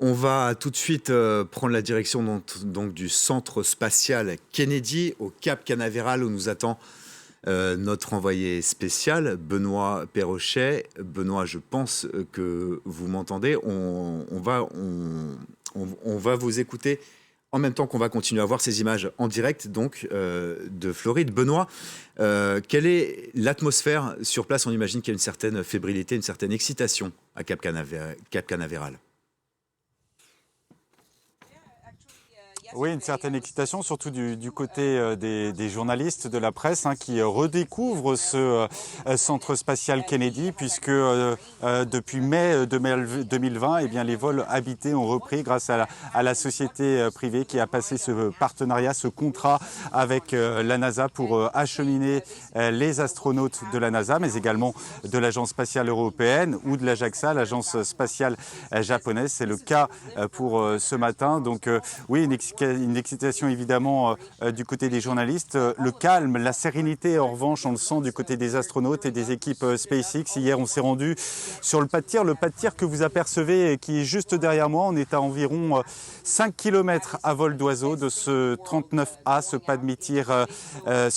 On va tout de suite prendre la direction donc du centre spatial Kennedy au Cap Canaveral où nous attend notre envoyé spécial, Benoît Perrochet. Benoît, je pense que vous m'entendez. On va vous écouter en même temps qu'on va continuer à voir ces images en direct donc de Floride. Benoît, quelle est l'atmosphère sur place? On imagine qu'il y a une certaine fébrilité, une certaine excitation à Cap Canaveral. Oui, une certaine excitation, surtout du côté des journalistes, de la presse, qui redécouvrent ce centre spatial Kennedy, puisque depuis mai 2020, eh bien, les vols habités ont repris grâce à la société privée qui a passé ce partenariat, ce contrat avec la NASA pour acheminer les astronautes de la NASA, mais également de l'Agence spatiale européenne ou de la JAXA, l'Agence spatiale japonaise. C'est le cas pour ce matin. Donc oui, une excitation évidemment du côté des journalistes. Le calme, la sérénité, en revanche, on le sent du côté des astronautes et des équipes SpaceX. Hier, on s'est rendu sur le pas de tir que vous apercevez et qui est juste derrière moi. On est à environ 5 km à vol d'oiseau de ce 39A, ce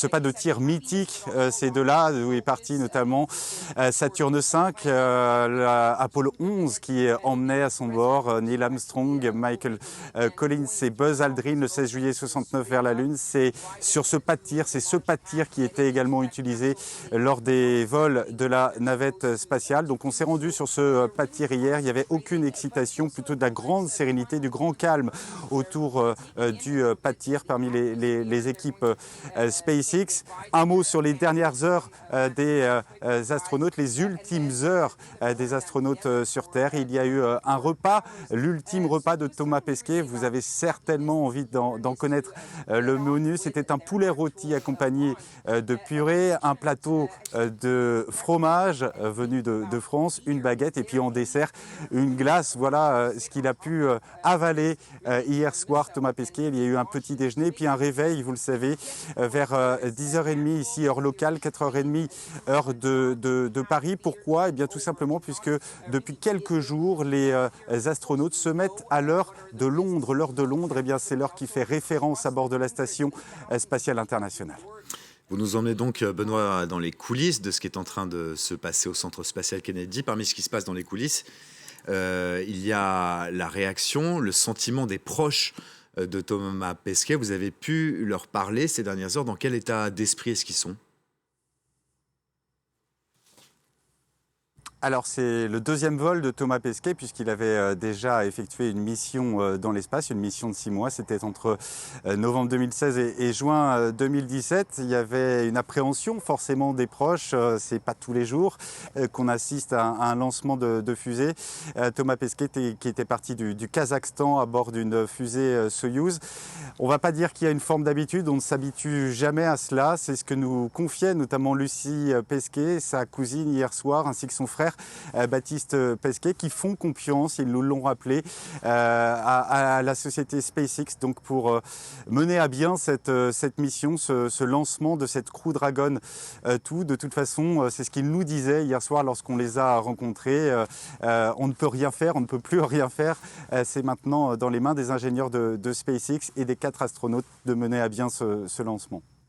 pas de tir mythique. C'est de là où est parti notamment Saturne V, Apollo 11 qui emmenait à son bord Neil Armstrong, Michael Collins et Buzz Aldrin le 16 juillet 69 vers la Lune. C'est sur ce pas de tir, c'est ce pas de tir qui était également utilisé lors des vols de la navette spatiale. Donc on s'est rendu sur ce pas de tir hier. Il n'y avait aucune excitation, plutôt de la grande sérénité, du grand calme autour du pas de tir parmi les équipes SpaceX. Un mot sur les dernières heures des astronautes, les ultimes heures des astronautes sur Terre. Il y a eu un repas, l'ultime repas de Thomas Pesquet. Vous avez certainement envie d'en connaître le menu. C'était un poulet rôti accompagné de purée, un plateau de fromage venu de France, une baguette et puis en dessert, une glace. Voilà ce qu'il a pu avaler hier soir, Thomas Pesquet. Il y a eu un petit déjeuner, puis un réveil, vous le savez, vers 10h30 ici, heure locale, 4h30, heure de Paris. Pourquoi? Eh bien, tout simplement puisque depuis quelques jours, les astronautes se mettent à l'heure de Londres. L'heure de Londres, eh bien, c'est l'heure qui fait référence à bord de la station spatiale internationale. Vous nous emmenez donc, Benoît, dans les coulisses de ce qui est en train de se passer au centre spatial Kennedy. Parmi ce qui se passe dans les coulisses, il y a la réaction, le sentiment des proches de Thomas Pesquet. Vous avez pu leur parler ces dernières heures. Dans quel état d'esprit est-ce qu'ils sont? Alors c'est le deuxième vol de Thomas Pesquet puisqu'il avait déjà effectué une mission dans l'espace, une mission de 6 mois. C'était entre novembre 2016 et juin 2017. Il y avait une appréhension forcément des proches. C'est pas tous les jours qu'on assiste à un lancement de fusée. Thomas Pesquet qui était parti du Kazakhstan à bord d'une fusée Soyouz. On va pas dire qu'il y a une forme d'habitude. On ne s'habitue jamais à cela. C'est ce que nous confiait notamment Lucie Pesquet, sa cousine hier soir, ainsi que son frère Baptiste Pesquet, qui font confiance, ils nous l'ont rappelé, à la société SpaceX donc pour mener à bien cette mission, ce lancement de cette Crew Dragon 2. De toute façon, c'est ce qu'ils nous disaient hier soir lorsqu'on les a rencontrés. On ne peut rien faire, on ne peut plus rien faire. C'est maintenant dans les mains des ingénieurs de SpaceX et des 4 astronautes de mener à bien ce lancement.